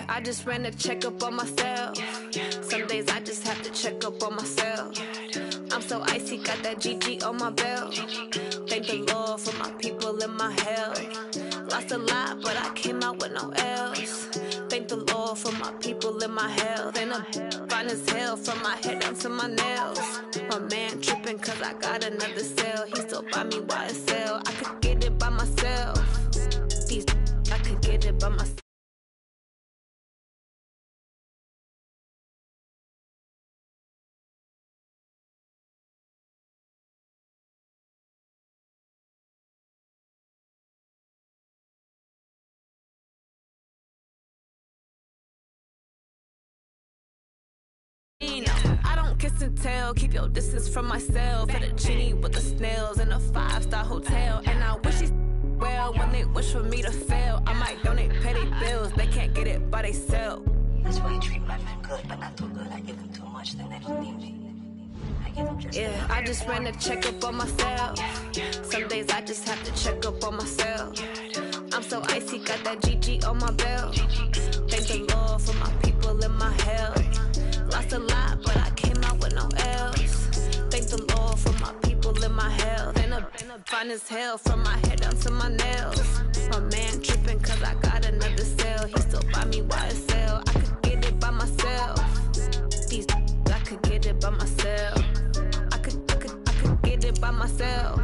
I just ran a checkup on myself. Some days I just have to check up on myself. I'm so icy, got that GG on my belt. Thank the Lord for my people and my health. Lost a lot, but I came out with no else. Thank the Lord for my people and my health. And I'm fine as hell from my head down to my nails. My man tripping cause I got another cell. He still buy me YSL. I could get it by myself. I could get it by myself. I don't kiss and tell, keep your distance from myself. At a genie with the snails in a 5-star hotel. And I wish these well when they wish for me to fail. I might donate, pay their bills, they can't get it by they sell. That's why you treat my men good, but not too good. I give them too much, then they don't need me. I give them just I just ran a checkup on myself. Some days I just have to check up on myself. I'm so icy, got that GG on my belt. Thank the Lord for my people and my health. Lost a lot, but I came out with no else. Thank the Lord for my people and my health. And I'm fine as hell from my head down to my nails. My man tripping cause I got another cell. He still buy me YSL. I could get it by myself. I could get it by myself. I could get it by myself.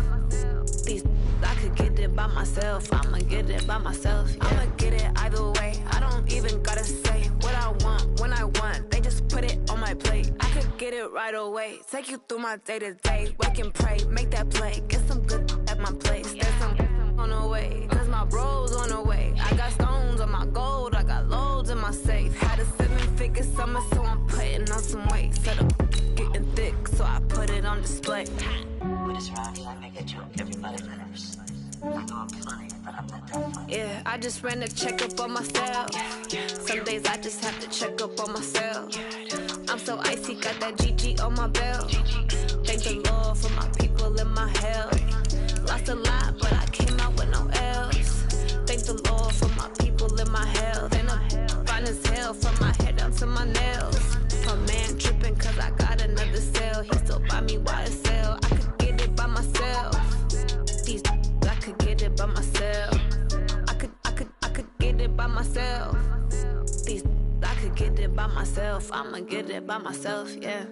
I could get it by myself. I'ma get it by myself. Yeah. I'ma get it either way. I don't even gotta say what I want when I want. They just put it on my plate. I could get it right away. Take you through my day to day. Wake and pray, make that play. Get some good at my place. There's some on the way, cause my bros on the way. I got stones on my gold. I got loads in my safe. Had a 7-figure summer, so I'm putting on some weight. Set up getting thick, so I put it on display. With this round, I make a joke. Everybody laughs. I know I'm funny, but I'm not that funny. Yeah, I just ran a checkup on myself. Some days I just have to check up on myself. I'm so icy, got that GG on my belt. Thank the Lord for my people and my health. Lost a lot, but I came out with no else. Thank the Lord for my people and my health. And I'm fine as hell from my head down to my nails. My man tripping cause I got another cell. He still buy me YSL. I could get it by myself. I could get it by myself. I could get it by myself. I could get it by myself. I'ma get it by myself, yeah.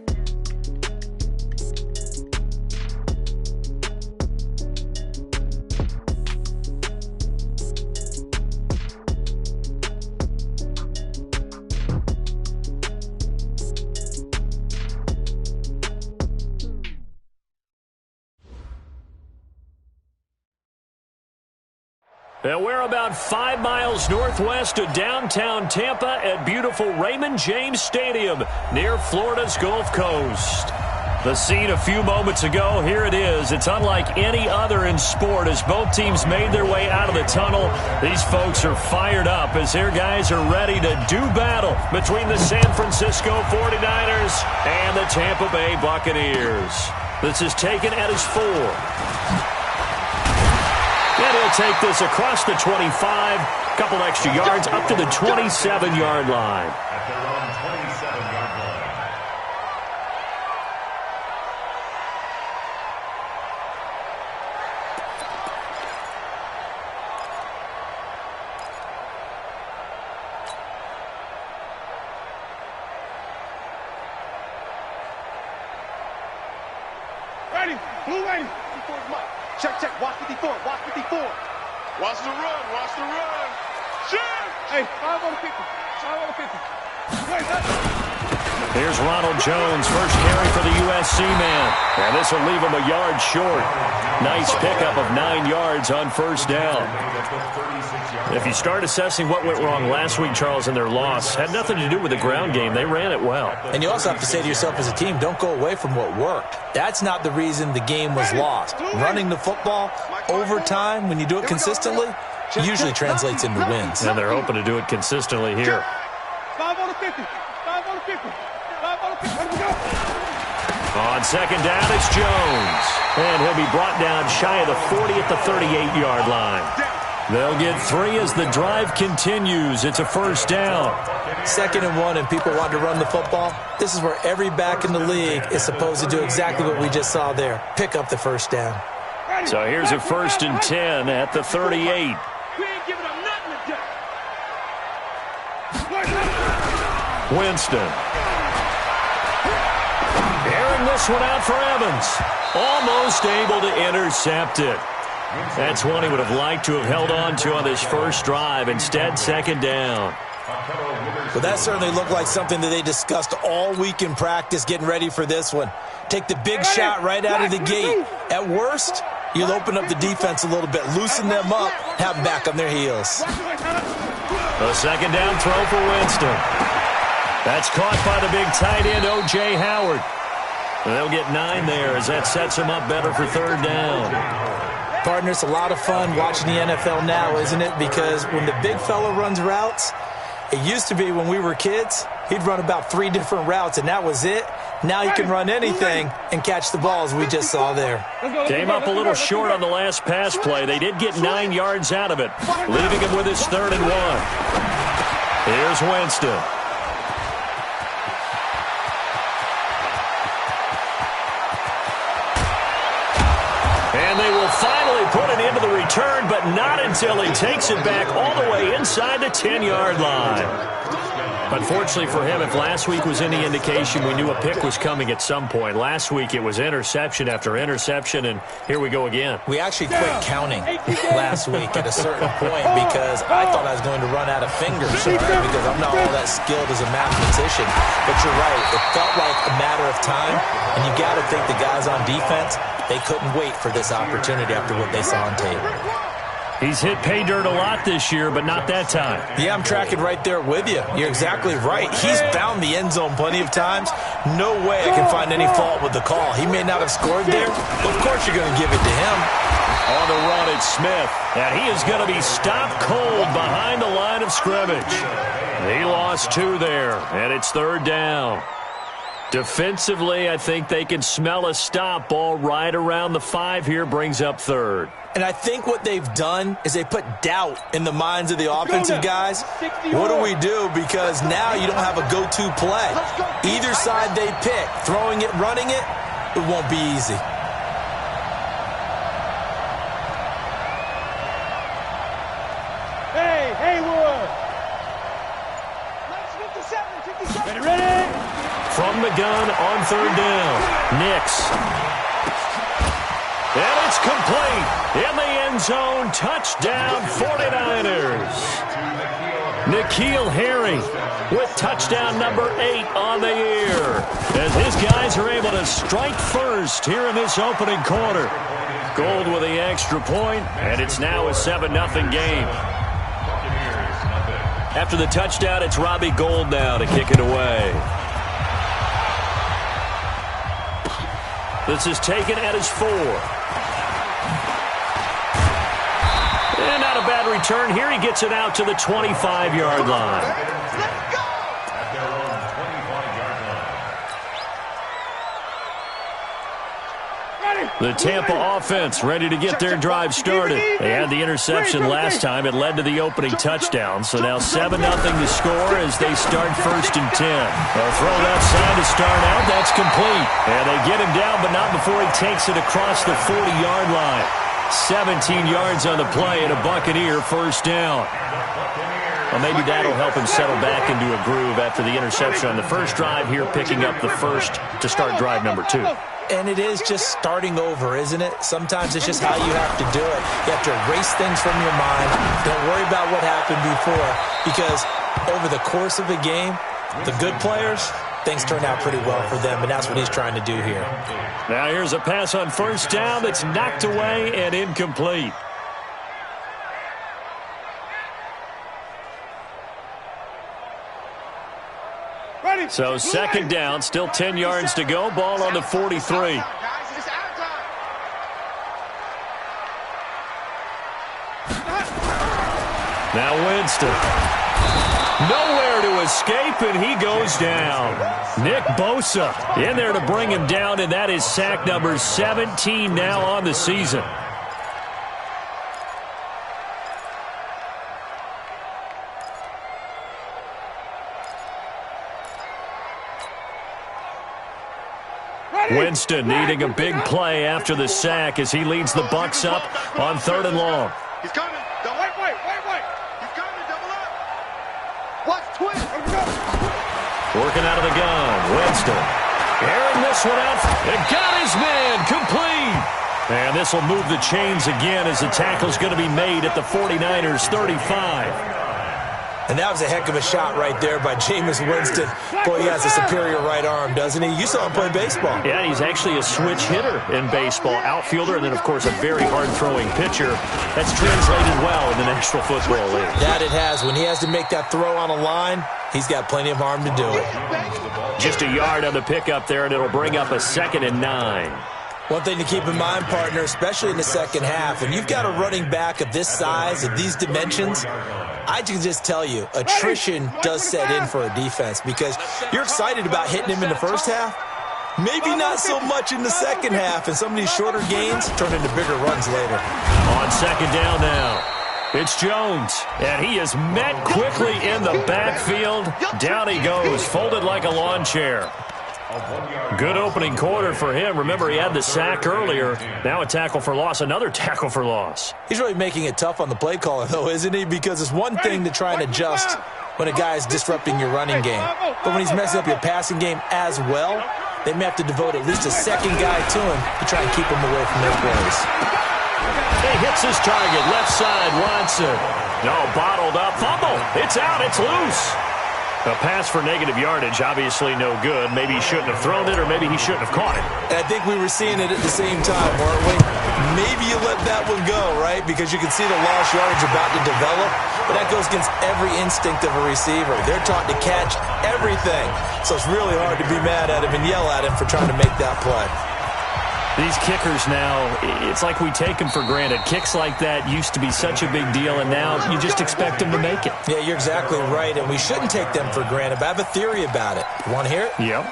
And we're about 5 miles northwest of downtown Tampa at beautiful Raymond James Stadium near Florida's Gulf Coast. The scene a few moments ago, here it is. It's unlike any other in sport as both teams made their way out of the tunnel. These folks are fired up as their guys are ready to do battle between the San Francisco 49ers and the Tampa Bay Buccaneers. This is taken at his 4. And he'll take this across the 25, couple extra yards up to the 27-yard line. At their own 27-yard line. Ready, blue ready. Check, watch 54, watch 54. Watch the run, watch the run. Shoot! Hey, 5 on the 50, 5 on the 50. Wait, Here's Ronald Jones, first carry for the USC man. And this will leave him a yard short. Nice pickup of 9 yards on first down. If you start assessing what went wrong last week, Charles, in their loss, had nothing to do with the ground game. They ran it well. And you also have to say to yourself as a team, don't go away from what worked. That's not the reason the game was lost. Running the football over time, when you do it consistently, usually translates into wins. And they're hoping to do it consistently here. 5 on the 50, 5 on the 50, 5 on the 50. Let me go. On second down, it's Jones. And he'll be brought down shy of the 40 at the 38-yard line. They'll get 3 as the drive continues. It's a first down. 2nd and 1 and people want to run the football, this is where every back in the league is supposed to do exactly what we just saw there. Pick up the first down. So here's a 1st and 10 at the 38. We ain't giving them nothing to do. Winston. Airing this one out for Evans. Almost able to intercept it. That's one he would have liked to have held on to on this first drive. Instead, 2nd down. Well, that certainly looked like something that they discussed all week in practice getting ready for this one. Take the big shot right out of the gate. At worst, you'll open up the defense a little bit, loosen them up, have them back on their heels. A 2nd down throw for Winston. That's caught by the big tight end, O.J. Howard. They'll get 9 there as that sets them up better for 3rd down. Partner, it's a lot of fun watching the NFL now, isn't it? Because when the big fella runs routes, it used to be when we were kids, he'd run about 3 different routes, and that was it. Now he can run anything and catch the ball, as we just saw there. Came up a little short on the last pass play. They did get 9 yards out of it, leaving him with his 3rd and 1. Here's Winston. And they will finally put it into the return, but not until he takes it back all the way inside the 10-yard line. Unfortunately for him, if last week was any indication, we knew a pick was coming at some point. Last week, it was interception after interception, and here we go again. We actually quit counting last week at a certain point because I thought I was going to run out of fingers, right? Because I'm not all that skilled as a mathematician. But you're right. It felt like a matter of time, and you got to think the guys on defense, they couldn't wait for this opportunity after what they saw on tape. He's hit pay dirt a lot this year, but not that time. Yeah, I'm tracking right there with you. You're exactly right. He's found the end zone plenty of times. No way I can find any fault with the call. He may not have scored there, but of course you're going to give it to him. On the run, it's Smith, and he is going to be stopped cold behind the line of scrimmage. He lost 2 there, and it's 3rd down. Defensively, I think they can smell a stop ball right around the 5 here, brings up 3rd. And I think what they've done is they put doubt in the minds of the offensive guys. What do we do? Because now you don't have a go-to play. Either side they pick, throwing it, running it, it won't be easy. Hey, Haywood. 57. Ready? From the gun on 3rd down, Nix. And it's complete. In the end zone, touchdown 49ers. N'Keal Harry with touchdown number 8 on the year. As his guys are able to strike first here in this opening quarter. Gold with the extra point, and it's now a 7-0 game. After the touchdown, it's Robbie Gould now to kick it away. This is taken at his 4. And not a bad return here. He gets it out to the 25-yard line. Let's go! At their own 25-yard line. The Tampa offense ready to get their drive started. They had the interception last time. It led to the opening touchdown. So now 7-0 to score as they start 1st and 10. They'll throw that side to start out. That's complete. And they get him down, but not before he takes it across the 40-yard line. 17 yards on the play and a Buccaneer 1st down. Well, maybe that'll help him settle back into a groove after the interception on the first drive here, picking up the first to start drive number 2. And it is just starting over, isn't it? Sometimes it's just how you have to do it. You have to erase things from your mind. Don't worry about what happened before, because over the course of the game, the good players, things turn out pretty well for them, and that's what he's trying to do here. Now here's a pass on 1st down that's knocked away and incomplete. So 2nd down, still 10 yards to go. Ball on the 43. Now Winston. Nowhere to escape, and he goes down. Nick Bosa in there to bring him down, and that is sack number 17 now on the season. Winston needing a big play after the sack as he leads the Bucs up on 3rd and long. He's coming. Wait. He's coming. Double up. Watch twist. Working out of the gun. Winston. Airing this one out. And got his man complete. And this will move the chains again as the tackle's going to be made at the 49ers 35. And that was a heck of a shot right there by Jameis Winston. Boy, he has a superior right arm, doesn't he? You saw him play baseball. Yeah, he's actually a switch hitter in baseball. Outfielder, and then, of course, a very hard-throwing pitcher. That's translated well in the National Football League. That it has. When he has to make that throw on a line, he's got plenty of arm to do it. Just a yard on the pickup there, and it'll bring up a 2nd and 9. One thing to keep in mind, partner, especially in the second half, when you've got a running back of this size, of these dimensions, I can just tell you, attrition does set in for a defense because you're excited about hitting him in the first half. Maybe not so much in the second half, and some of these shorter gains turn into bigger runs later. On 2nd down now, it's Jones, and he is met quickly in the backfield. Down he goes, folded like a lawn chair. Good opening quarter for him. Remember, he had the sack earlier. Now a tackle for loss, another tackle for loss. He's really making it tough on the play caller, though, isn't he? Because it's one thing to try and adjust when a guy is disrupting your running game. But when he's messing up your passing game as well, they may have to devote at least a second guy to him to try and keep him away from their plays. He hits his target, left side, Watson. No, bottled up, fumble. It's out, it's loose. A pass for negative yardage, obviously no good. Maybe he shouldn't have thrown it, or maybe he shouldn't have caught it. And I think we were seeing it at the same time, weren't we? Maybe you let that one go, right? Because you can see the lost yardage about to develop. But that goes against every instinct of a receiver. They're taught to catch everything. So it's really hard to be mad at him and yell at him for trying to make that play. These kickers now, it's like we take them for granted. Kicks like that used to be such a big deal, and now you just expect them to make it. Yeah, you're exactly right, and we shouldn't take them for granted. But I have a theory about it. You want to hear it? Yep.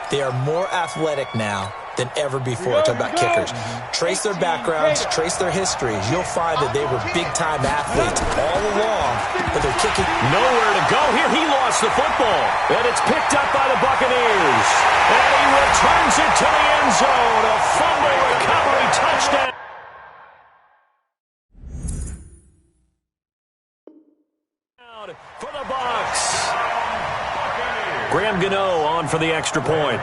They are more athletic now than ever before. Talk about kickers. Trace their backgrounds, trace their histories. You'll find that they were big-time athletes all along, but they're kicking. Nowhere to go here. He lost the football, and it's picked up by the Buccaneers. And he returns it to the end zone. A fumble recovery touchdown. For the Bucs. Graham Gano on for the extra point.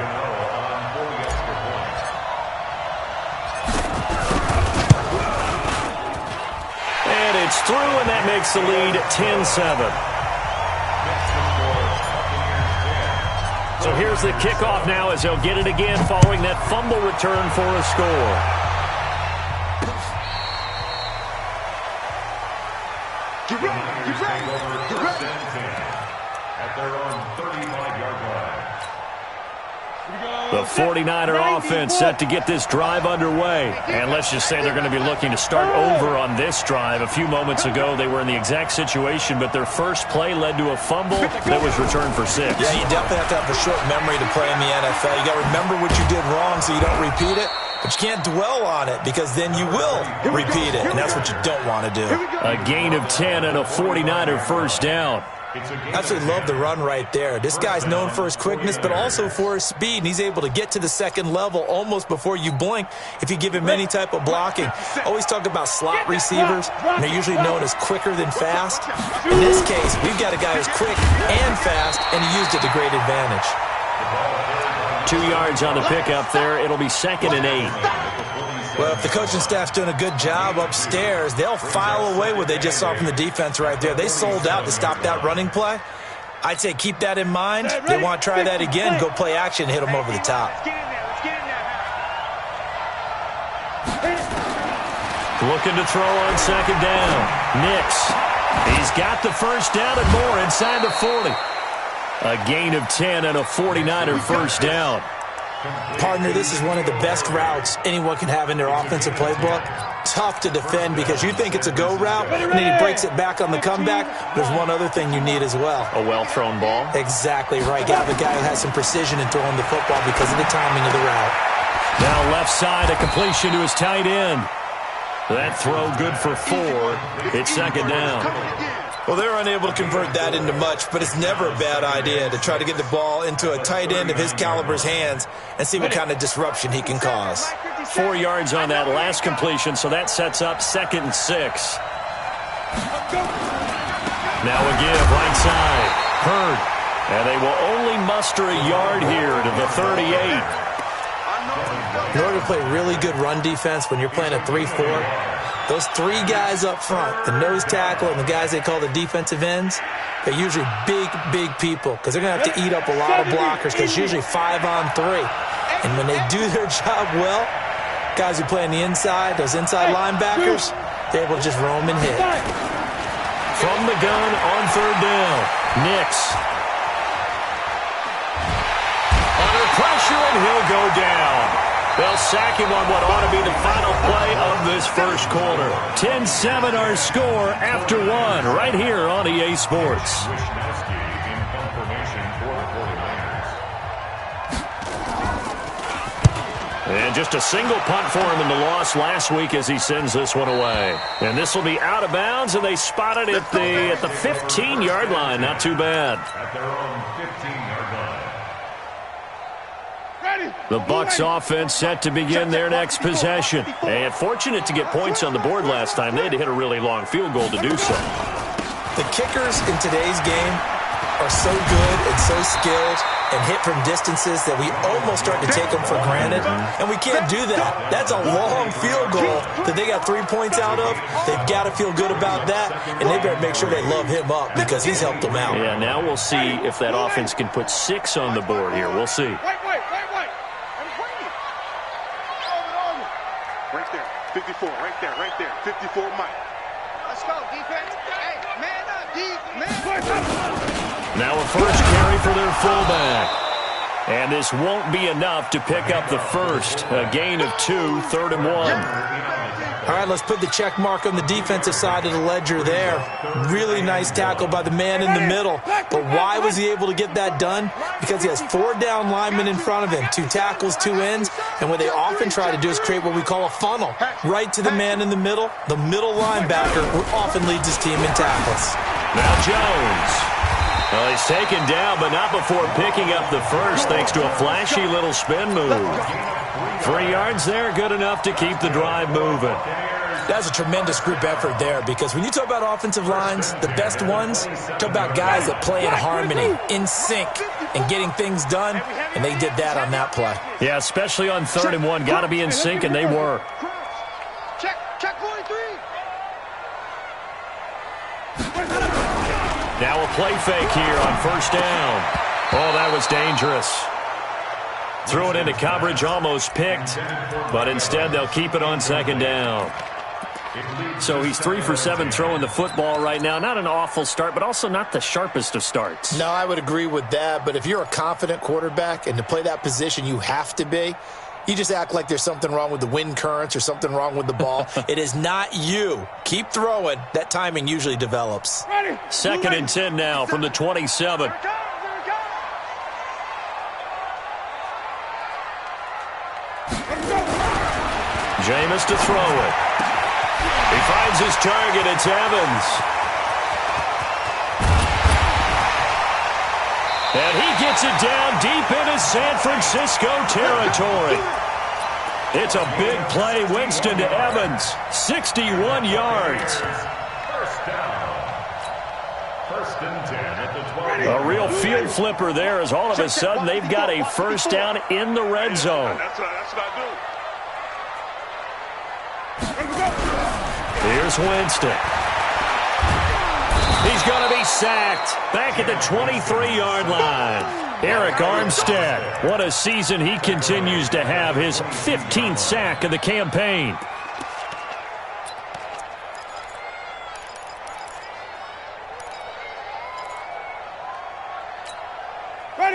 And it's through, and that makes the lead 10-7. So here's the kickoff now as they'll get it again following that fumble return for a score. At their own 35-yard line. The 49er offense set to get this drive underway. And let's just say they're going to be looking to start over on this drive. A few moments ago, they were in the exact situation, but their first play led to a fumble that was returned for 6. Yeah, you definitely have to have a short memory to play in the NFL. You got to remember what you did wrong so you don't repeat it. But you can't dwell on it because then you will repeat it, and that's what you don't want to do. A gain of 10 and a 49er first down. I absolutely love the run right there. This guy's known for his quickness, but also for his speed, and he's able to get to the second level almost before you blink if you give him any type of blocking. Always talk about slot receivers, and they're usually known as quicker than fast. In this case, we've got a guy who's quick and fast, and he used it to great advantage. 2 yards on the pickup there. It'll be 2nd and 8. Well, if the coaching staff's doing a good job upstairs, they'll file away what they just saw from the defense right there. They sold out to stop that running play. I'd say keep that in mind. They want to try that again, go play action, hit them over the top. Looking to throw on 2nd down. Nix. He's got the first down and more inside the 40. A gain of 10 and a 49er first down. Partner, this is one of the best routes anyone can have in their offensive playbook. Tough to defend because you think it's a go route, and then he breaks it back on the comeback. There's one other thing you need as well. A well-thrown ball. Exactly right. You have a guy who has some precision in throwing the football because of the timing of the route. Now left side, a completion to his tight end. That throw good for 4. It's 2nd down. Well, they're unable to convert that into much, but it's never a bad idea to try to get the ball into a tight end of his caliber's hands and see what kind of disruption he can cause. 4 yards on that last completion, so that sets up 2nd and 6. Now a give, right side. Hurd. And they will only muster a yard here to the 38. In order to play really good run defense when you're playing a 3-4, those 3 guys up front, the nose tackle and the guys they call the defensive ends, they're usually big, big people because they're going to have to eat up a lot of blockers because it's usually 5-on-3. And when they do their job well, guys who play on the inside, those inside linebackers, they're able to just roam and hit. From the gun on 3rd down, Nix. Under pressure, and he'll go down. They'll sack him on what ought to be the final play of this first quarter. 10-7 our score after 1 right here on EA Sports. And just a single punt for him in the loss last week as he sends this one away. And this will be out of bounds, and they spot it at the 15-yard line. Not too bad. At their own 15-yard line. The Bucs offense set to begin their next possession. And fortunate to get points on the board last time. They had to hit a really long field goal to do so. The kickers in today's game are so good and so skilled and hit from distances that we almost start to take them for granted. And we can't do that. That's a long field goal that they got 3 points out of. They've got to feel good about that, and they better make sure they love him up because he's helped them out. Yeah, now we'll see if that offense can put 6 on the board here. We'll see. Right there. 54, right there. 54, Mike. Let's go, defense. Hey, man up, man. Now a first carry for their fullback. And this won't be enough to pick up the first. A gain of 2, 3rd and 1. All right, let's put the check mark on the defensive side of the ledger there. Really nice tackle by the man in the middle. But why was he able to get that done? Because he has 4 down linemen in front of him, 2 tackles, 2 ends. And what they often try to do is create what we call a funnel. Right to the man in the middle linebacker, who often leads his team in tackles. Now Jones. Well, he's taken down, but not before picking up the first, thanks to a flashy little spin move. 3 yards there, good enough to keep the drive moving. That's a tremendous group effort there because when you talk about offensive lines, the best ones, talk about guys that play in harmony, in sync, and getting things done, and they did that on that play. Yeah, especially on 3rd and 1. Got to be in sync, and they were. Check 43. Now a play fake here on 1st down. Oh, that was dangerous. Threw it into coverage, almost picked, but instead they'll keep it on 2nd down. So he's 3 for 7 throwing the football right now. Not an awful start, but also not the sharpest of starts. No, I would agree with that, but if you're a confident quarterback and to play that position you have to be, you just act like there's something wrong with the wind currents or something wrong with the ball. It is not you. Keep throwing. That timing usually develops. 2nd and 10 now from the 27. Jameis to throw it. He finds his target. It's Evans. And he gets it down deep into San Francisco territory. It's a big play. Winston to Evans. 61 yards. First down. 1st and 10 at the 12. A real field flipper there as all of a sudden they've got a first down in the red zone. That's what I do. Here's Winston. He's going to be sacked back at the 23-yard line. Arik Armstead, what a season he continues to have, his 15th sack of the campaign.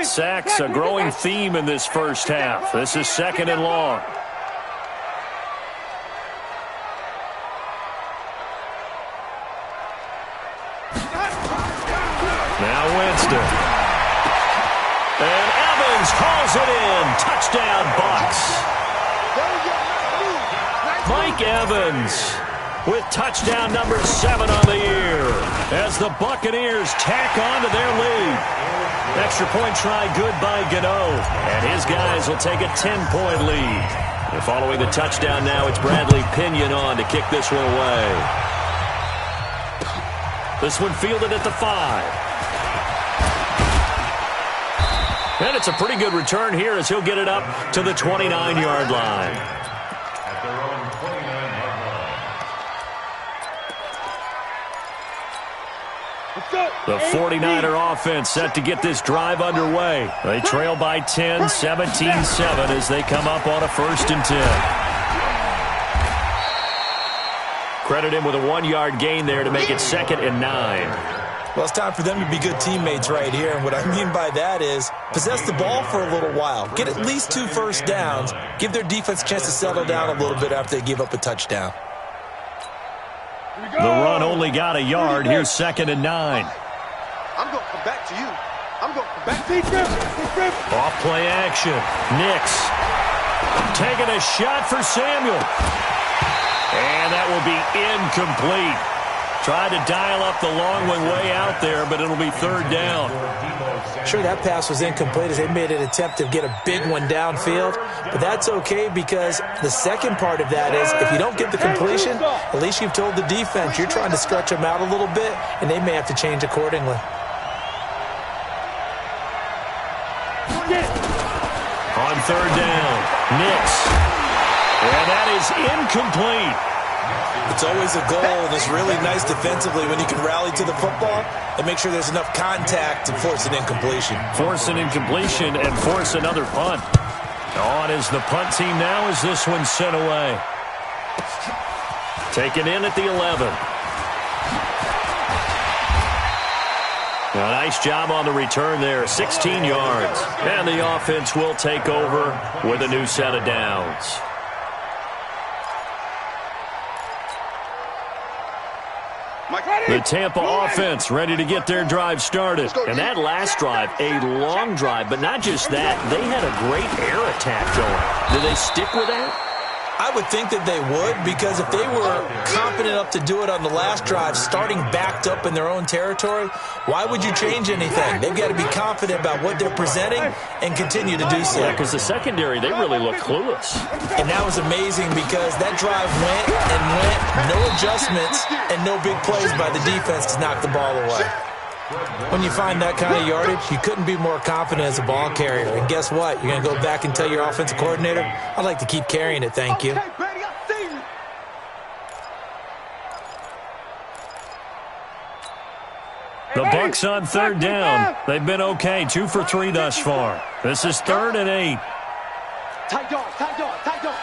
Sacks, a growing theme in this first half. This is 2nd and long. Now Winston. And Evans calls it in. Touchdown, Bucs. Mike Evans with touchdown number 7 on the year as the Buccaneers tack on to their lead. Extra point try good by Gano, and his guys will take a 10-point lead. And following the touchdown now, it's Bradley Pinion on to kick this one away. This one fielded at the 5. And it's a pretty good return here as he'll get it up to the 29-yard line. At their own 29-yard line. The 49er offense set to get this drive underway. They trail by 10, 17-7 as they come up on a 1st and 10. Credit him with a 1-yard gain there to make it 2nd and 9. Well, it's time for them to be good teammates right here. And what I mean by that is possess the ball for a little while. Get at least 2 first downs. Give their defense a chance to settle down a little bit after they give up a touchdown. The run only got a yard. Here's 2nd and 9. I'm going to come back to you. I'm going to come back to you. Off play action. Nix taking a shot for Samuel. And that will be incomplete. Tried to dial up the long one way out there, but it'll be 3rd down. Sure, that pass was incomplete as they made an attempt to get a big one downfield. But that's okay because the second part of that is if you don't get the completion, at least you've told the defense you're trying to stretch them out a little bit, and they may have to change accordingly. On 3rd down, Nix. And that is incomplete. It's always a goal, and it's really nice defensively when you can rally to the football and make sure there's enough contact to force an incompletion. Force an incompletion and force another punt. On is the punt team now as this one's sent away. Taken in at the 11. A nice job on the return there, 16 yards. And the offense will take over with a new set of downs. The Tampa offense ready to get their drive started. And that last drive, a long drive, but not just that. They had a great air attack going. Do they stick with that? I would think that they would, because if they were confident enough to do it on the last drive, starting backed up in their own territory, why would you change anything? They've got to be confident about what they're presenting and continue to do so. Yeah, because the secondary, they really look clueless. And that was amazing because that drive went and went, no adjustments, and no big plays by the defense to knock the ball away. When you find that kind of yardage, you couldn't be more confident as a ball carrier. And guess what? You're going to go back and tell your offensive coordinator, I'd like to keep carrying it, thank you. The Bucs on 3rd down. They've been okay, 2 for 3 thus far. This is 3rd and 8. Tight dog, tight dog, tight dog.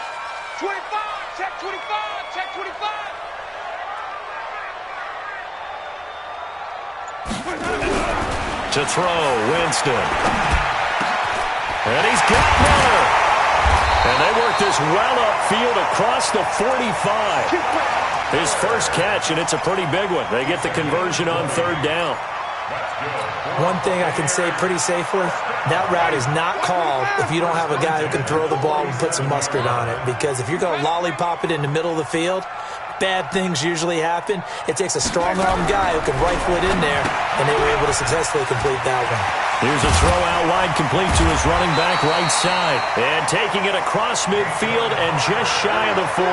25, check 25, check 25. To throw, Winston. And he's got Miller. And they work this well upfield across the 45. His first catch, and it's a pretty big one. They get the conversion on 3rd down. One thing I can say pretty safely, that route is not called if you don't have a guy who can throw the ball and put some mustard on it. Because if you're going to lollipop it in the middle of the field, bad things usually happen. It takes a strong-arm guy who can rifle it in there, and they were able to successfully complete that one. Here's a throw out wide, complete to his running back right side. And taking it across midfield and just shy of the 40.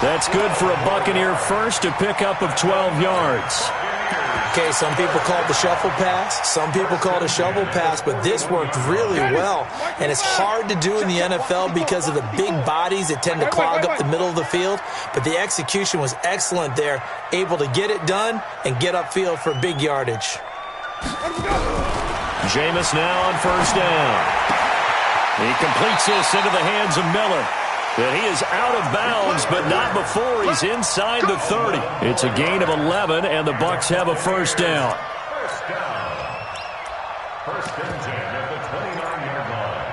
That's good for a Buccaneer first, a pickup of 12 yards. Okay, some people call it the shuffle pass. Some people call it a shovel pass, but this worked really well. And it's hard to do in the NFL because of the big bodies that tend to clog up the middle of the field. But the execution was excellent there, able to get it done and get upfield for big yardage. Jameis now on 1st down. He completes this into the hands of Miller. And he is out of bounds, but not before he's inside the 30. It's a gain of 11, and the Bucs have a 1st down. 1st and 10 at the 29-yard line.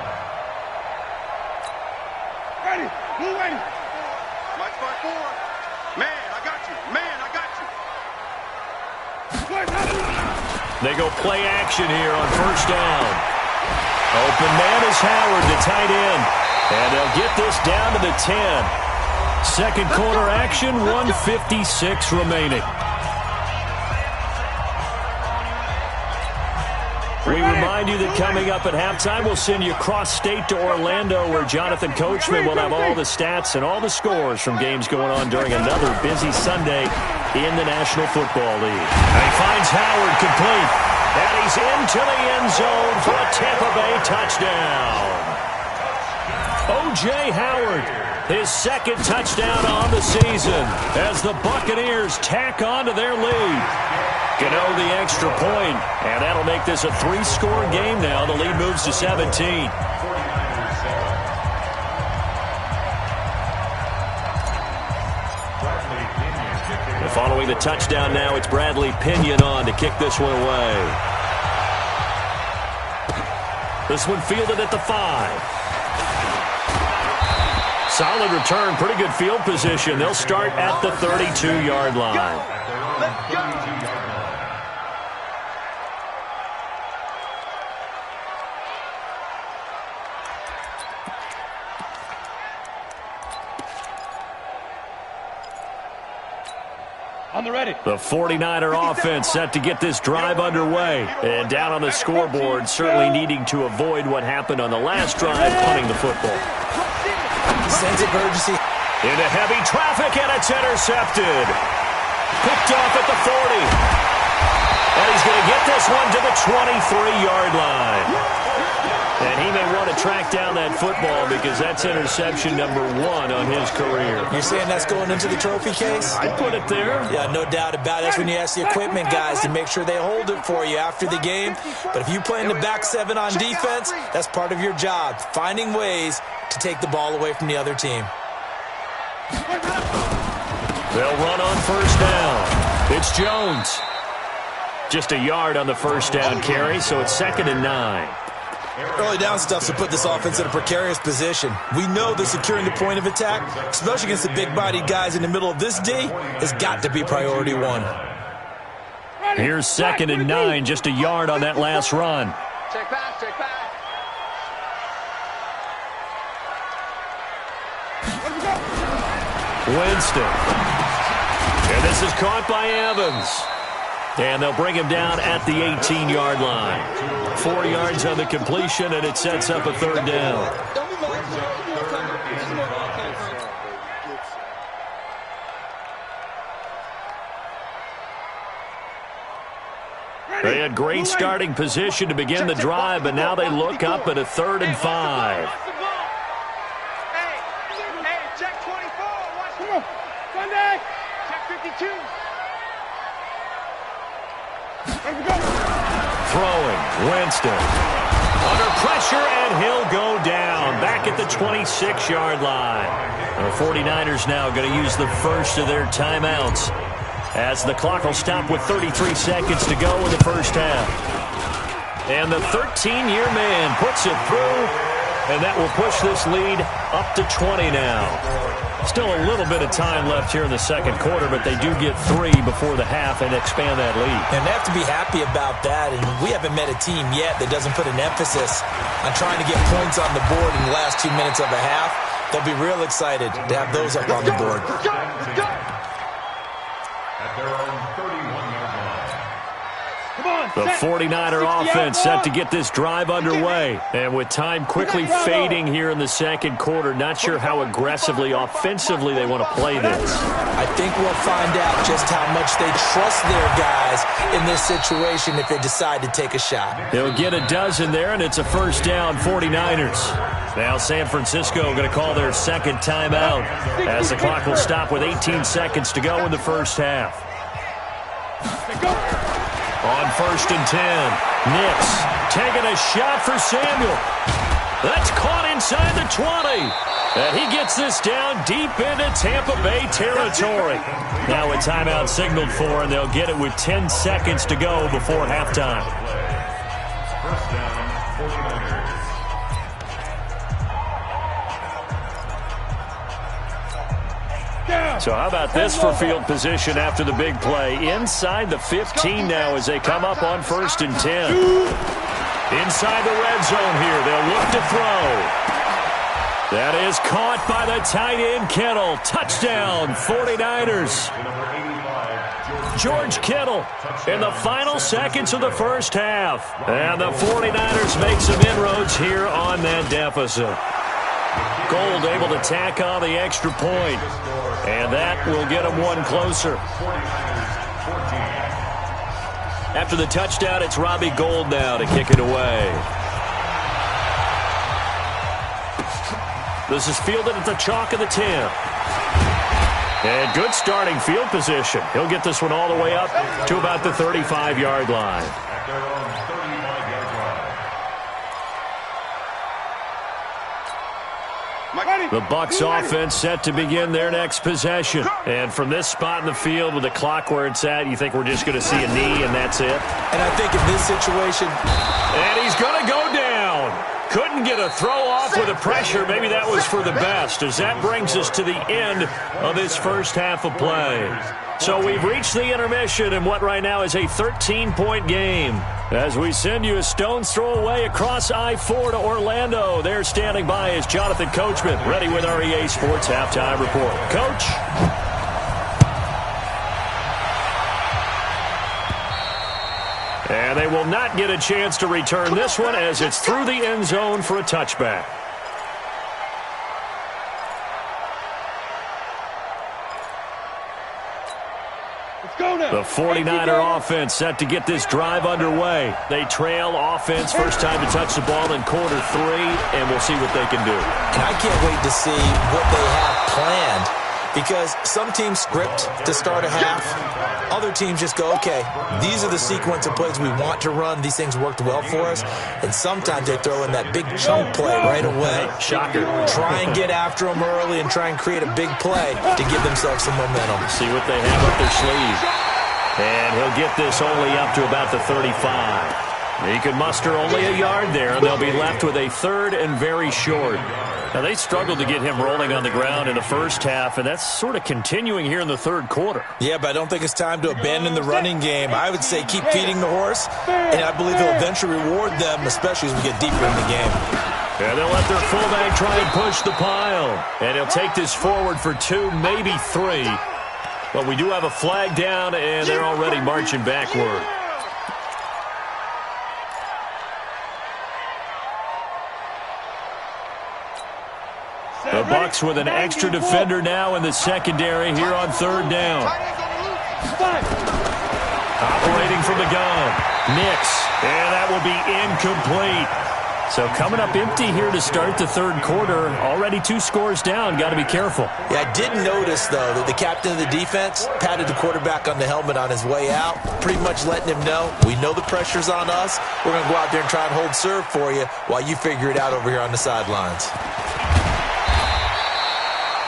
Ready, blue ready. Mike spot 4. Man, I got you. Man, I got you. They go play action here on 1st down. Open man is Howard, the tight end. And they'll get this down to the 10. Second quarter action, 1:56 remaining. We remind you that coming up at halftime, we'll send you cross-state to Orlando, where Jonathan Coachman will have all the stats and all the scores from games going on during another busy Sunday in the National Football League. And he finds Howard complete, and he's into the end zone for a Tampa Bay touchdown. O.J. Howard, his second touchdown on the season, as the Buccaneers tack on to their lead. Gano the extra point, and that'll make this a 3-score game now. The lead moves to 17. And following the touchdown now, it's Bradley Pinion on to kick this one away. This one fielded at the 5. Solid return, pretty good field position. They'll start at the 32-yard line. Let's go. On the ready. The 49er offense set to get this drive underway. And down on the scoreboard, certainly needing to avoid what happened on the last drive, punting the football. Sense of urgency. Into heavy traffic, and it's intercepted. Picked off at the 40. And he's going to get this one to the 23-yard line. And he may want to track down that football because that's interception number 1 on his career. You're saying that's going into the trophy case? I'd put it there. Yeah, no doubt about it. That's when you ask the equipment guys to make sure they hold it for you after the game. But if you play in the back 7 on defense, that's part of your job, finding ways to take the ball away from the other team. They'll run on first down. It's Jones. Just a yard on the first down carry, so it's 2nd and 9. Early down stuff to put this offense in a precarious position. We know that securing the point of attack, especially against the big-bodied guys in the middle of this D, has got to be priority 1. Here's 2nd and 9, just a yard on that last run. Check back, check back. Winston. And this is caught by Evans. And they'll bring him down at the 18-yard line. 4 yards on the completion, and it sets up a 3rd down. They had great starting position to begin the drive, but now they look up at a 3rd and 5. Hey, check 24. Watch. Come on. Sunday. Check 52. Throwing, Winston. Under pressure, and he'll go down. Back at the 26-yard line. The 49ers now going to use the first of their timeouts, as the clock will stop with 33 seconds to go in the first half. And the 13-year man puts it through, and that will push this lead up to 20 now. Still a little bit of time left here in the second quarter, but they do get 3 before the half and expand that lead. And they have to be happy about that, and we haven't met a team yet that doesn't put an emphasis on trying to get points on the board in the last 2 minutes of a half. They'll be real excited to have those up on the board. At their own 31-yard line. The 49er offense set to get this drive underway. And with time quickly fading here in the second quarter, not sure how aggressively, offensively they want to play this. I think we'll find out just how much they trust their guys in this situation if they decide to take a shot. They'll get a dozen there, and it's a first down, 49ers. Now San Francisco going to call their second timeout as the clock will stop with 18 seconds to go in the first half. On 1st and 10, Nix taking a shot for Samuel. That's caught inside the 20. And he gets this down deep into Tampa Bay territory. Now a timeout signaled for, and they'll get it with 10 seconds to go before halftime. First down, 49ers. So how about this for field position after the big play? Inside the 15 now as they come up on 1st and 10. Inside the red zone here. They'll look to throw. That is caught by the tight end, Kittle. Touchdown, 49ers. George Kittle in the final seconds of the first half. And the 49ers make some inroads here on that deficit. Gold able to tack on the extra point. And that will get them one closer. After the touchdown, it's Robbie Gould now to kick it away. This is fielded at the chalk of the 10. And good starting field position. He'll get this one all the way up to about the 35-yard line. The Bucs offense set to begin their next possession. And from this spot in the field with the clock where it's at, you think we're just going to see a knee and that's it? And I think in this situation... And he's going to go down. Couldn't get a throw off with the pressure. Maybe that was for the best, as that brings us to the end of this first half of play. So we've reached the intermission in what right now is a 13-point game. As we send you a stone's throw away across I-4 to Orlando. There standing by is Jonathan Coachman, ready with our EA Sports Halftime Report. Coach? And they will not get a chance to return this one as it's through the end zone for a touchback. The 49er offense set to get this drive underway. They trail offense, first time to touch the ball in quarter 3, and we'll see what they can do. And I can't wait to see what they have planned, because some teams script to start a half. Other teams just go, okay, these are the sequence of plays we want to run. These things worked well for us. And sometimes they throw in that big chunk play right away. Shocker. Try and get after them early and try and create a big play to give themselves some momentum. See what they have up their sleeve. And he'll get this only up to about the 35. He can muster only a yard there, and they'll be left with a third and very short. Now, they struggled to get him rolling on the ground in the first half, and that's sort of continuing here in the third quarter. Yeah, but I don't think it's time to abandon the running game. I would say keep feeding the horse, and I believe he'll eventually reward them, especially as we get deeper in the game. And they'll let their fullback try and push the pile. And he'll take this forward for 2, maybe 3. But we do have a flag down, and they're already marching backward. The Bucs with an extra defender now in the secondary here on third down. Operating from the gun, Nix, and that will be incomplete. So coming up empty here to start the third quarter. Already 2 scores down. Got to be careful. Yeah, I did notice, though, that the captain of the defense patted the quarterback on the helmet on his way out, pretty much letting him know, we know the pressure's on us. We're going to go out there and try and hold serve for you while you figure it out over here on the sidelines.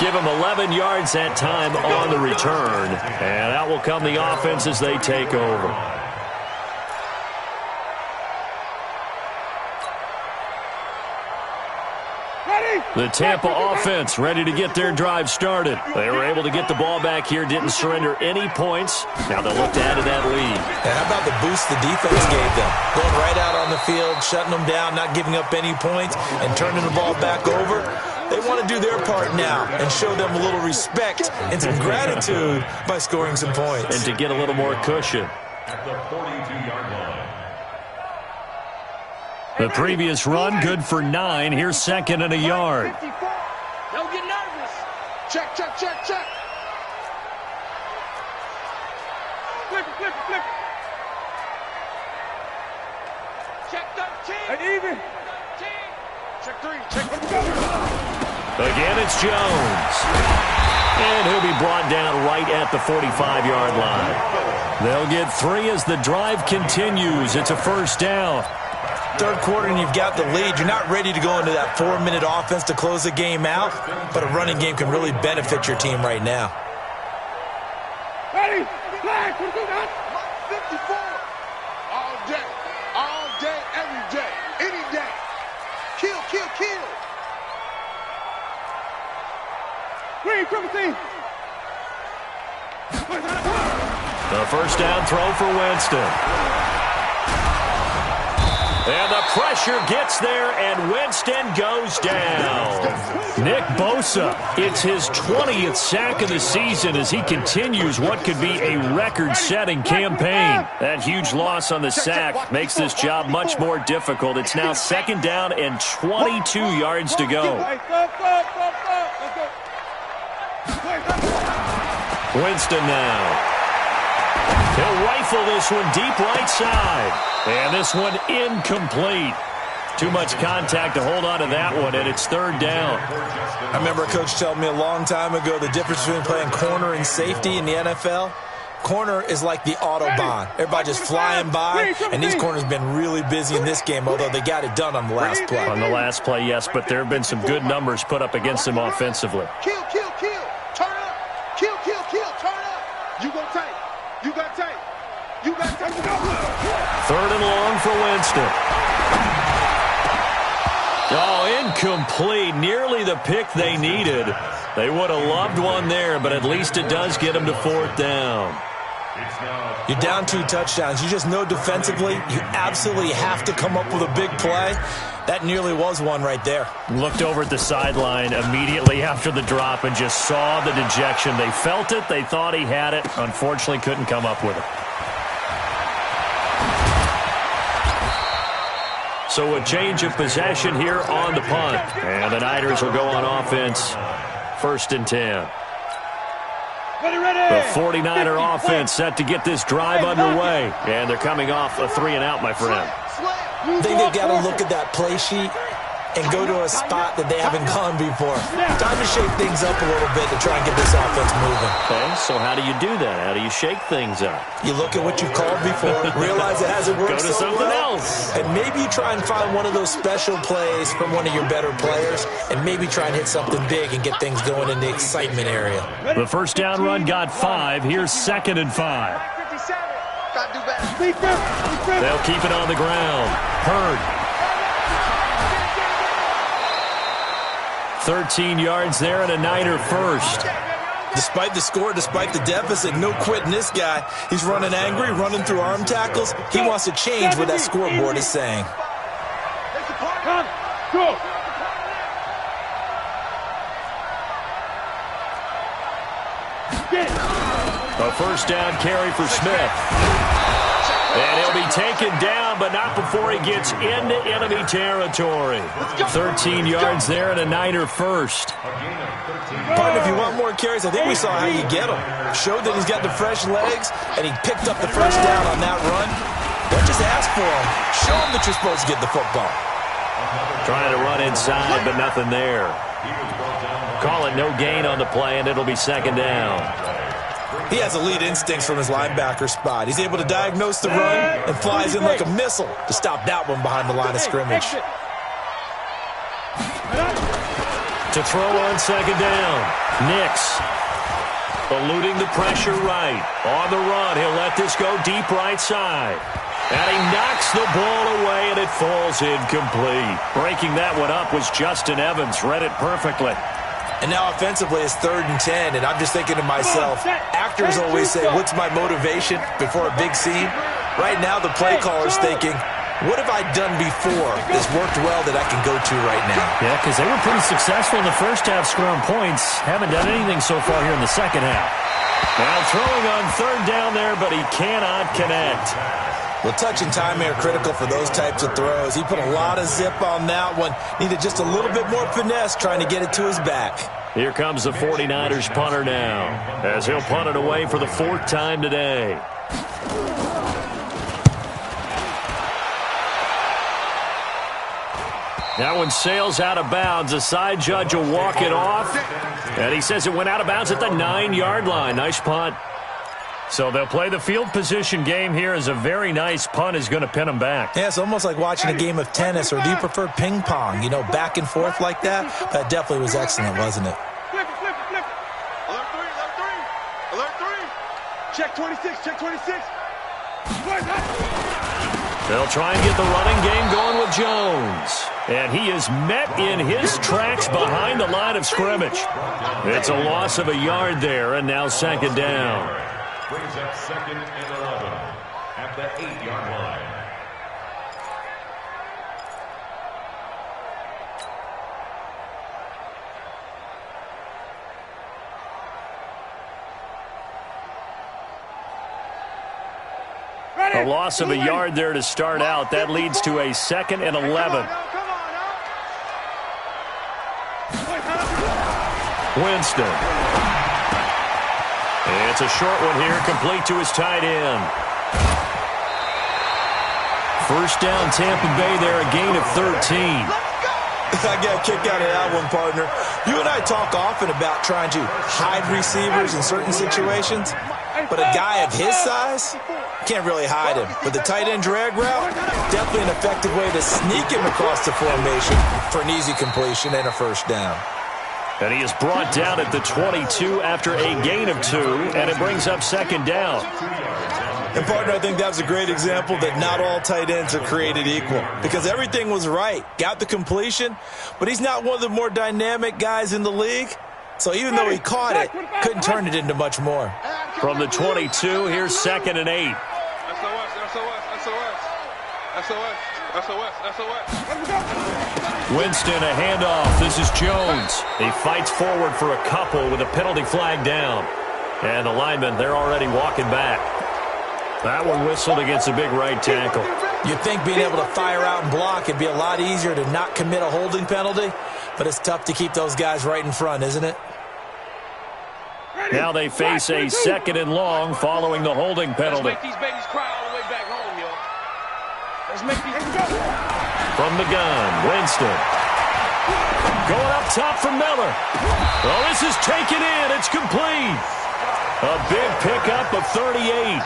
Give him 11 yards that time on the return. And out will come the offense as they take over. The Tampa offense ready to get their drive started. They were able to get the ball back here, didn't surrender any points. Now they'll look to add to that lead. And how about the boost the defense gave them? Going right out on the field, shutting them down, not giving up any points, and turning the ball back over. They want to do their part now and show them a little respect and some gratitude by scoring some points. And to get a little more cushion. At the 42-yard line. The previous run, good for 9. Here's second and a yard. Don't get nervous. Check, check, check, check. Flip it, flip it, flip it. Check 13. Hey, even. 13. Check 3, check 4. Again, it's Jones. And he'll be brought down right at the 45-yard line. They'll get 3 as the drive continues. It's a first down. Third quarter and you've got the lead. You're not ready to go into that 4-minute offense to close the game out, but a running game can really benefit your team right now. Ready? Flag. 54. All day, every day, any day. Kill, kill, kill. Green, triple team. The first down throw for Winston. And the pressure gets there, and Winston goes down. Nick Bosa, it's his 20th sack of the season as he continues what could be a record-setting campaign. That huge loss on the sack makes this job much more difficult. It's now 2nd down and 22 yards to go. Winston now. He'll rifle this one deep right side. And this one incomplete. Too much contact to hold on to that one, and it's 3rd down. I remember a coach telling me a long time ago the difference between playing corner and safety in the NFL. Corner is like the Autobahn. Everybody just flying by, and these corners have been really busy in this game, although they got it done on the last play. On the last play, yes, but there have been some good numbers put up against them offensively. Kill, kill, kill. Turn up. Kill, kill, kill. Turn up. You go tight. You got tight. You got tight. You got 3rd and long for Winston. Oh, incomplete. Nearly the pick they needed. They would have loved one there, but at least it does get them to 4th down. You're down 2 touchdowns. You just know defensively you absolutely have to come up with a big play. That nearly was one right there. Looked over at the sideline immediately after the drop and just saw the dejection. They felt it. They thought he had it. Unfortunately, couldn't come up with it. So a change of possession here on the punt. And the Niners will go on offense. 1st and 10. The 49er offense set to get this drive underway. And they're coming off a 3-and-out, my friend. I think they've got to look at that play sheet and go to a spot that they haven't gone before. Time to shake things up a little bit to try and get this offense moving. Okay, so how do you do that? How do you shake things up? You look at what you've called before, realize it hasn't worked Go to so something well, else. and maybe you try and find one of those special plays from one of your better players, and maybe try and hit something big and get things going in the excitement area. The 1st down run got 5. Here's 2nd and 5. Gotta do better. They'll keep it on the ground. Hurd. 13 yards there and a Niner first. Despite the score, despite the deficit, no quitting this guy. He's running angry, running through arm tackles. He wants to change what that scoreboard is saying. Go. A 1st down carry for Smith. And he'll be taken down, but not before he gets into enemy territory. 13 yards there and a Niner first. Partner, if you want more carries, I think we saw how you get him. Showed that he's got the fresh legs, and he picked up the 1st down on that run. Don't just ask for him. Show him that you're supposed to get the football. Trying to run inside, but nothing there. Call it no gain on the play, and it'll be 2nd down. He has elite instincts from his linebacker spot. He's able to diagnose the run and flies in like a missile to stop that one behind the line of scrimmage. To throw on 2nd down. Nix eluding the pressure right. On the run, he'll let this go deep right side. And he knocks the ball away, and it falls incomplete. Breaking that one up was Justin Evans. Read it perfectly. And now offensively it's 3rd and 10, and I'm just thinking to myself, actors always say, what's my motivation before a big scene? Right now the play caller's thinking, what have I done before that's worked well that I can go to right now? Yeah, because they were pretty successful in the first half scoring points. Haven't done anything so far here in the second half. Now throwing on 3rd down there, but he cannot connect. Well, touch and timing are critical for those types of throws. He put a lot of zip on that one. Needed just a little bit more finesse trying to get it to his back. Here comes the 49ers punter now, as he'll punt it away for the 4th time today. That one sails out of bounds. The side judge will walk it off, and he says it went out of bounds at the 9-yard line. Nice punt. So they'll play the field position game here as a very nice punt is going to pin them back. Yeah, it's almost like watching a game of tennis, or do you prefer ping pong? You know, back and forth like that? That definitely was excellent, wasn't it? Flip it, flip it, flip it. Alert 3. Check 26, check 26. They'll try and get the running game going with Jones. And he is met in his tracks behind the line of scrimmage. It's a loss of a yard there, and now 2nd down. Brings up 2nd and 11 at the 8-yard line. A loss of a yard there to start out. That leads to a 2nd and 11. Winston. It's a short one here, complete to his tight end. First down, Tampa Bay there, a gain of 13. I got a kick out of that one, partner. You and I talk often about trying to hide receivers in certain situations, but a guy of his size can't really hide him. But the tight end drag route, definitely an effective way to sneak him across the formation for an easy completion and a first down. And he is brought down at the 22 after a gain of 2, and it brings up 2nd down. And, partner, I think that was a great example that not all tight ends are created equal because everything was right. Got the completion, but he's not one of the more dynamic guys in the league. So even though he caught it, couldn't turn it into much more. From the 22, here's 2nd and 8. Winston, a handoff. This is Jones. He fights forward for a couple with a penalty flag down. And the linemen, they're already walking back. That one whistled against a big right tackle. You'd think being able to fire out and block it'd be a lot easier to not commit a holding penalty, but it's tough to keep those guys right in front, isn't it? Now they face a 2nd and long following the holding penalty. Let's make these babies cry all the way back home, yo. Let's make these From the gun, Winston. Going up top for Miller. Oh, this is taken in. It's complete. A big pickup of 38.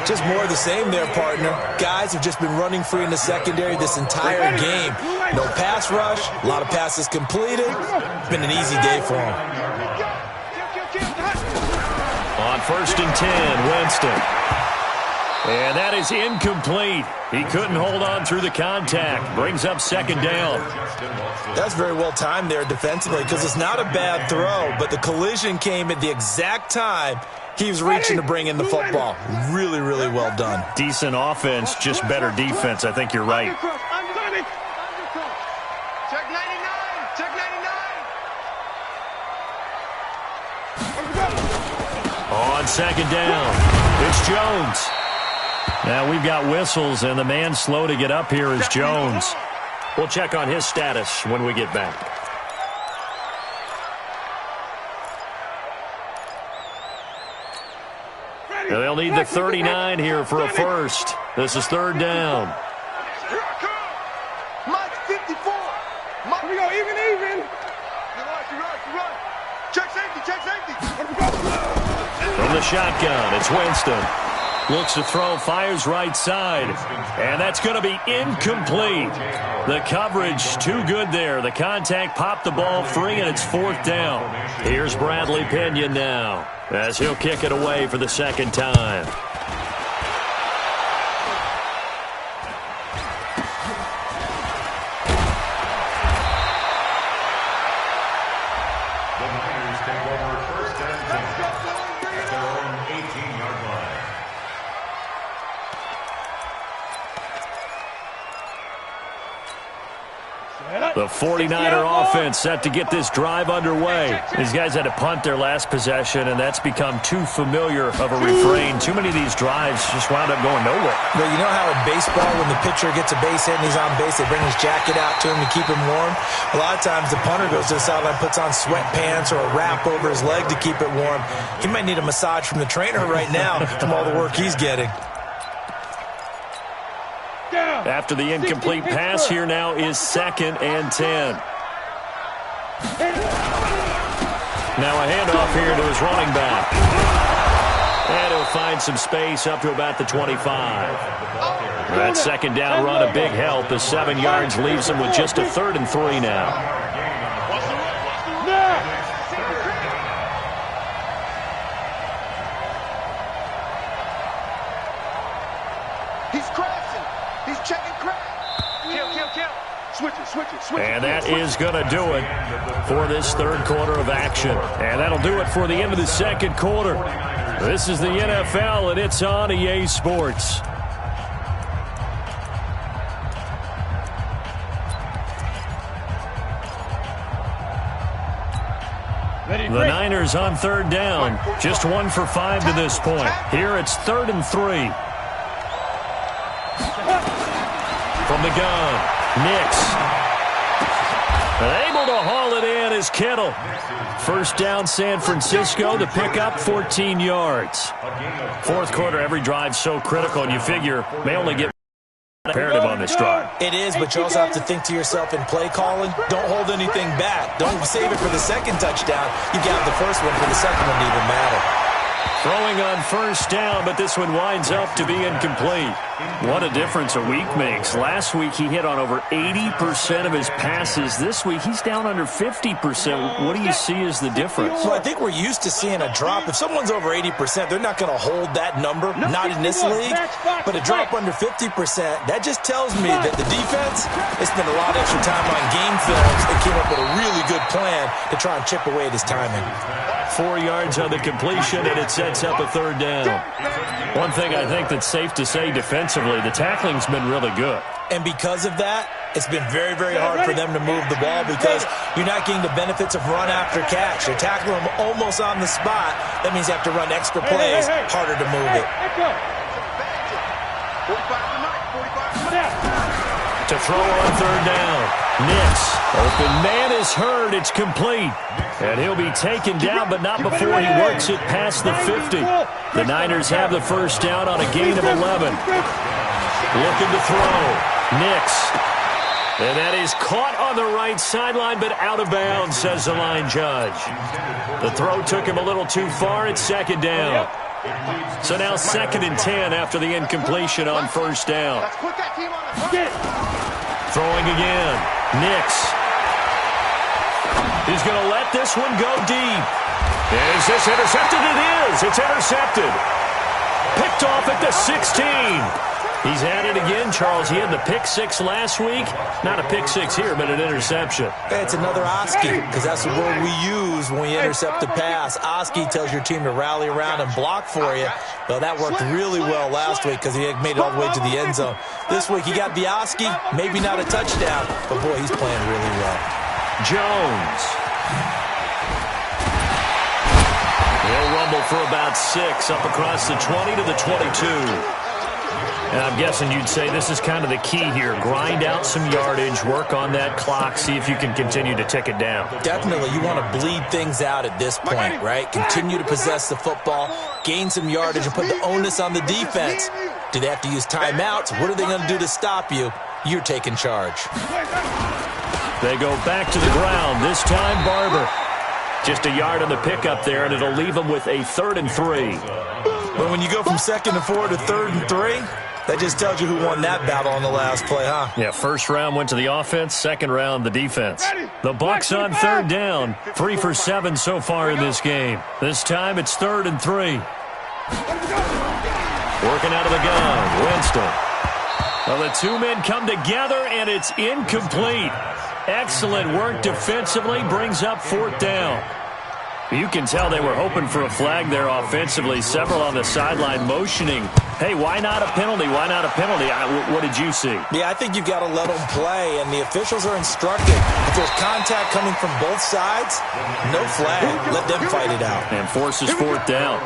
Just more of the same there, partner. Guys have just been running free in the secondary this entire game. No pass rush, a lot of passes completed. It's been an easy day for them. On 1st and 10, Winston. And that is incomplete. He couldn't hold on through the contact. Brings up 2nd down. That's very well timed there defensively because it's not a bad throw, but the collision came at the exact time he was reaching to bring in the football. Really, really well done. Decent offense, just better defense. I think you're right. Check 99. Check 99. On 2nd down, it's Jones. Now we've got whistles, and the man slow to get up here is Jones. We'll check on his status when we get back. Now they'll need the 39 here for a first. This is 3rd down. Mike 54. Mike, we go even. Run. Check safety. From the shotgun, it's Winston. Looks to throw, fires right side. And that's going to be incomplete. The coverage too good there. The contact popped the ball free, and it's 4th down. Here's Bradley Pinion now as he'll kick it away for the 2nd time. The Niners take over 1st and 10 at their own 18-yard line. The 49er offense set to get this drive underway. These guys had to punt their last possession, and that's become too familiar of a refrain. Too many of these drives just wound up going nowhere. Well, you know how in baseball, when the pitcher gets a base hit and he's on base, they bring his jacket out to him to keep him warm? A lot of times the punter goes to the sideline, puts on sweatpants or a wrap over his leg to keep it warm. He might need a massage from the trainer right now from all the work he's getting. After the incomplete pass, here now is 2nd and 10. Now a handoff here to his running back. And he'll find some space up to about the 25. That 2nd down run, a big help. The 7 yards leaves him with just a 3rd and 3 now. He's crashing. He's checking crash. Kill. Switch it. And that is going to do it for this 3rd quarter of action. And that'll do it for the end of the 2nd quarter. This is the NFL, and it's on EA Sports. The Niners on 3rd down. Just 1 for 5 to this point. Here it's 3rd and 3. From the gun, Nix. And able to haul it in is Kittle. First down, San Francisco. The pickup, 14 yards. Fourth quarter, every drive so critical, and you figure may only get imperative on this drive. It is, but you also have to think to yourself in play calling, don't hold anything back. Don't save it for the second touchdown. You got the first one for the second one to even matter. Throwing on first down, but this one winds up to be incomplete. What a difference a week makes. Last week he hit on over 80% of his passes. This week he's down under 50%. What do you see as the difference? Well, I think we're used to seeing a drop. If someone's over 80%, they're not going to hold that number, not in this league. But a drop under 50%, that just tells me that the defense has spent a lot of extra time on game films and came up with a really good plan to try and chip away at his timing. 4 yards on the completion, and it sets up a third down. One thing I think that's safe to say defensively, the tackling's been really good. And because of that, it's been very, very hard for them to move the ball because you're not getting the benefits of run after catch. You're tackling them almost on the spot. That means you have to run extra plays, harder to move it. To throw on third down, Nix. Open man is heard. It's complete. And he'll be taken down, but not before he works it past the 50. The Niners have the first down on a gain of 11. Looking to throw. Nix. And that is caught on the right sideline, but out of bounds, says the line judge. The throw took him a little too far. It's second down. So now 2nd and 10 after the incompletion on first down. Throwing again. Nix. He's going to let this one go deep. Is this intercepted? It is. It's intercepted. Picked off at the 16. He's at it again, Charles. He had the pick six last week. Not a pick six here, but an interception. It's another Oski, because that's the word we use when we intercept a pass. Oski tells your team to rally around and block for you. Well, that worked really well last week because he made it all the way to the end zone. This week he got the Oski, maybe not a touchdown, but boy, he's playing really well. Jones. He'll rumble for about 6 up across the 20 to the 22. And I'm guessing you'd say this is kind of the key here. Grind out some yardage, work on that clock, see if you can continue to tick it down. Definitely. You want to bleed things out at this point, right? Continue to possess the football, gain some yardage, and put the onus on the defense. Do they have to use timeouts? What are they going to do to stop you? You're taking charge. They go back to the ground. This time, Barber. Just a yard on the pickup there, and it'll leave them with a 3rd and 3. But when you go from 2nd and 4 to 3rd and 3, that just tells you who won that battle on the last play, huh? Yeah, first round went to the offense, second round the defense. The Bucs on 3rd down, 3 for 7 so far in this game. This time it's 3rd and 3. Working out of the gun, Winston. Well, the two men come together, and it's incomplete. Excellent work defensively, brings up 4th down. You can tell they were hoping for a flag there offensively. Several on the sideline motioning, hey, why not a penalty? Why not a penalty? What did you see? Yeah, I think you've got to let them play, and the officials are instructed. If there's contact coming from both sides, no flag. Let them fight it out. And forces 4th down.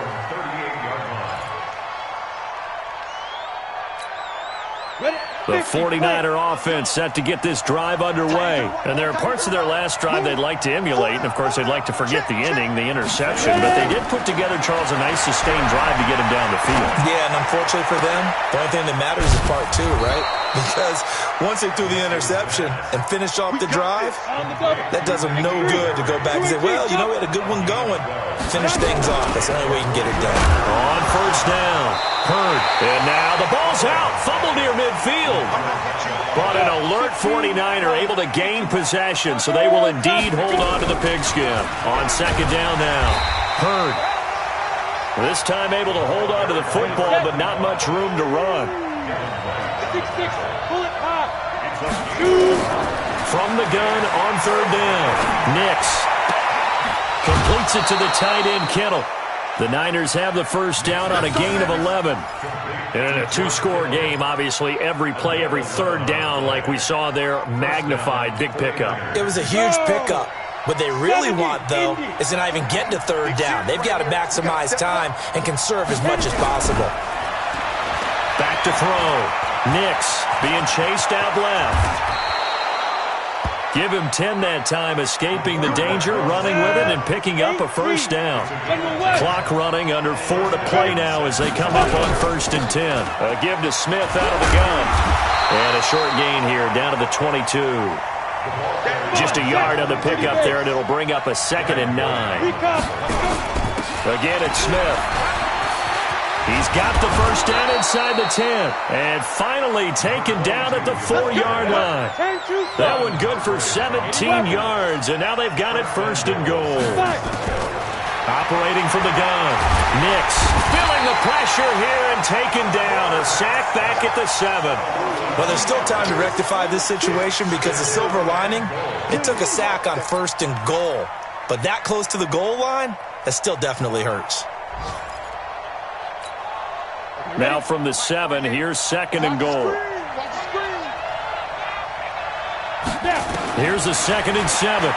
The 49er offense set to get this drive underway. And there are parts of their last drive they'd like to emulate. And, of course, they'd like to forget the ending, the interception. But they did put together, Charles, a nice sustained drive to get him down the field. Yeah, and unfortunately for them, the only thing that matters is part 2, right? Because once they threw the interception and finished off the drive, that does them no good to go back and say, well, you know, we had a good one going. Finish things off. That's the only way you can get it done. On first down, Hurd. And now the ball's out. Fumble near midfield. But an alert 49er able to gain possession, so they will indeed hold on to the pigskin. On 2nd down now, Hurd. This time able to hold on to the football, but not much room to run. From the gun on 3rd down, Nix completes it to the tight end, Kittle. The Niners have the first down on a gain of 11. And in a 2-score game, obviously, every play, every 3rd down, like we saw there, magnified, big pickup. It was a huge pickup. What they really want, though, is to not even get to 3rd down. They've got to maximize time and conserve as much as possible. Back to throw. Nix being chased out left. Give him 10 that time, escaping the danger, running with it, and picking up a first down. Clock running, under 4 to play now as they come up on 1st and 10. A give to Smith out of the gun. And a short gain here, down to the 22. Just a yard on the pickup there, and it'll bring up a 2nd and 9. Again, it's Smith. He's got the first down inside the 10. And finally taken down at the 4-yard line. That one good for 17 yards, and now they've got it 1st and goal. Operating from the gun. Nix feeling the pressure here and taken down. A sack back at the 7. Well, there's still time to rectify this situation because the silver lining, it took a sack on 1st and goal. But that close to the goal line, that still definitely hurts. Now from the 7, here's 2nd and goal. Here's a 2nd and 7.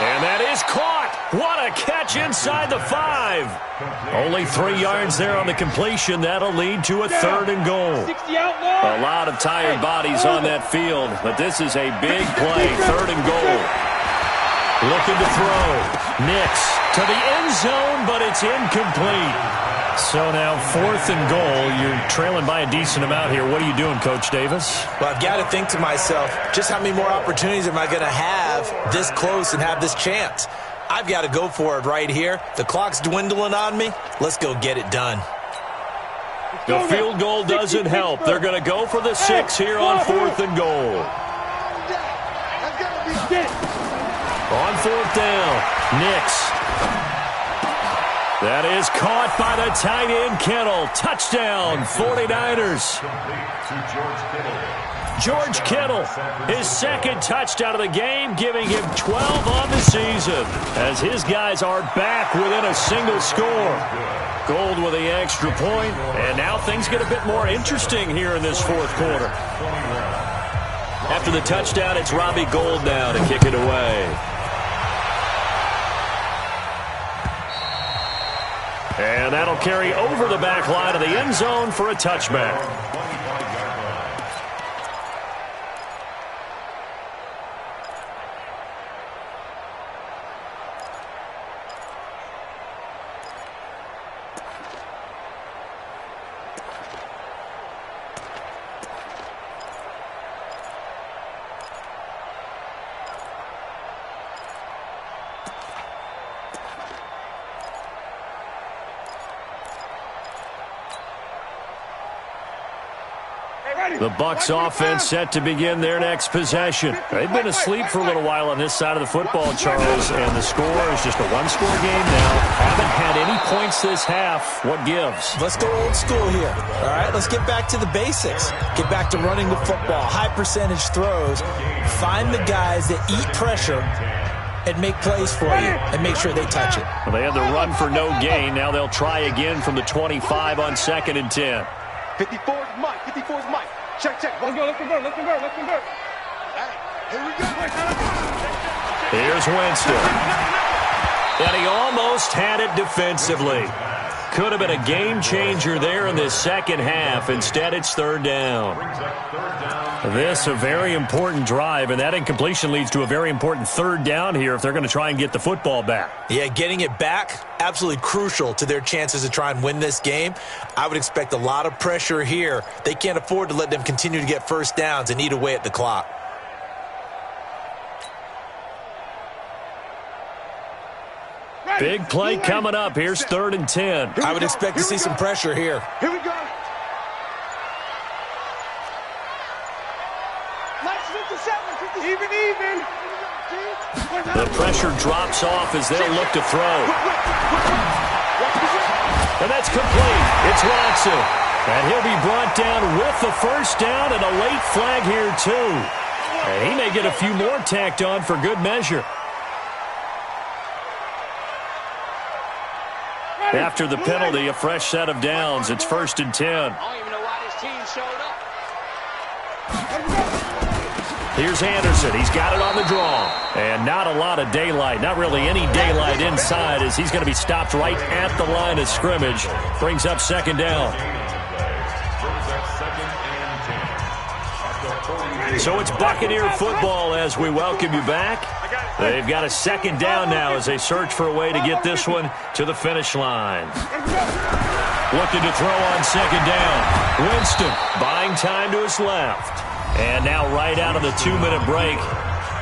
And that is caught. What a catch inside the 5. Only 3 yards there on the completion. That'll lead to a 3rd and goal. A lot of tired bodies on that field, but this is a big play. 3rd and goal. Looking to throw. Nix to the end zone, but it's incomplete. So now 4th and goal. You're trailing by a decent amount here. What are you doing, Coach Davis? Well, I've got to think to myself, just how many more opportunities am I going to have this close and have this chance? I've got to go for it right here. The clock's dwindling on me. Let's go get it done. The field goal doesn't help. They're going to go for the 6 here on 4th and goal. On 4th down, Nix. That is caught by the tight end, Kittle. Touchdown, 49ers. George Kittle, his 2nd touchdown of the game, giving him 12 on the season, as his guys are back within a single score. Gold with the extra point, and now things get a bit more interesting here in this 4th quarter. After the touchdown, it's Robbie Gould now to kick it away. And that'll carry over the back line of the end zone for a touchback. The Bucs offense set to begin their next possession. They've been asleep for a little while on this side of the football, Charles, and the score is just a one-score game now. Haven't had any points this half. What gives? Let's go old school here. All right, let's get back to the basics. Get back to running the football, high-percentage throws. Find the guys that eat pressure and make plays for you and make sure they touch it. Well, they had the run for no gain. Now they'll try again from the 25 on 2nd and 10. 54 is Mike. 54 is Mike. Check. Let's go. Let's convert. Here we go. Here's Winston. And he almost had it defensively. Could have been a game changer there in this second half. Instead, it's 3rd down. This a very important drive, and that incompletion leads to a very important 3rd down here if they're going to try and get the football back. Yeah, getting it back, absolutely crucial to their chances to try and win this game. I would expect a lot of pressure here. They can't afford to let them continue to get first downs and eat away at the clock. Big play coming up. Here's 3rd and 10. I would expect to see some pressure here. Here we go. Even. The pressure drops off as they'll look to throw. And that's complete. It's Watson. And he'll be brought down with the first down and a late flag here, too. And he may get a few more tacked on for good measure. After the penalty, a fresh set of downs. It's 1st and 10. I don't even know why this team showed up. Here's Anderson. He's got it on the draw. And not a lot of daylight. Not really any daylight inside as he's going to be stopped right at the line of scrimmage. Brings up 2nd down. So it's Buccaneer football as we welcome you back. They've got a second down now as they search for a way to get this one to the finish line. Looking to throw on second down. Winston buying time to his left. And now right out of the 2-minute break,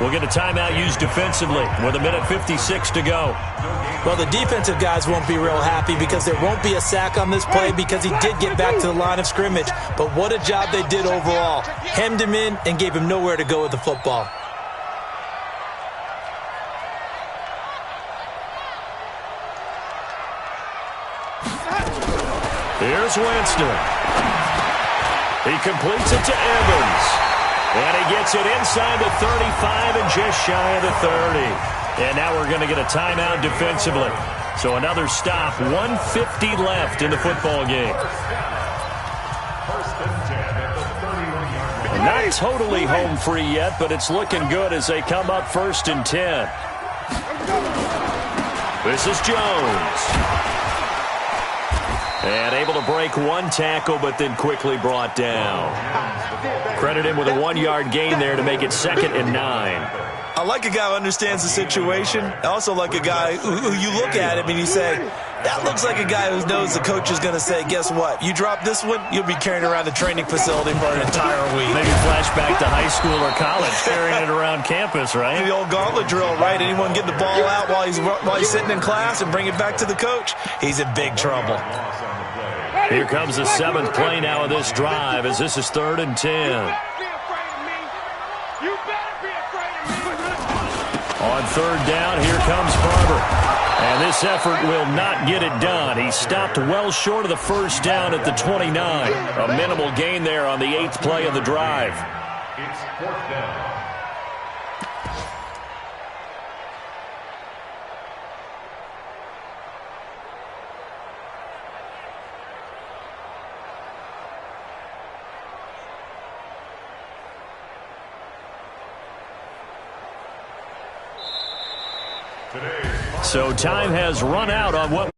we'll get a timeout used defensively with 1:56 to go. Well, the defensive guys won't be real happy because there won't be a sack on this play because he did get back to the line of scrimmage. But what a job they did overall. Hemmed him in and gave him nowhere to go with the football. Here's Winston. He completes it to Evans. And he gets it inside the 35 and just shy of the 30. And now we're going to get a timeout defensively. So another stop, 1:50 left in the football game. Not totally home free yet, but it's looking good as they come up 1st and 10. This is Jones. And able to break one tackle, but then quickly brought down. Credit him with a 1-yard gain there to make it 2nd and 9. I like a guy who understands the situation. I also like a guy who you look at him and you say, that looks like a guy who knows the coach is going to say, guess what? You drop this one, you'll be carrying around the training facility for an entire week. Maybe flashback to high school or college, carrying it around campus, right? The old gauntlet drill, right? Anyone get the ball out while he's sitting in class and bring it back to the coach? He's in big trouble. Here comes the 7th play now of this drive as this is 3rd and 10. On 3rd down, here comes Barber. And this effort will not get it done. He stopped well short of the 1st down at the 29. A minimal gain there on the 8th play of the drive. It's 4th down. So time has run out on what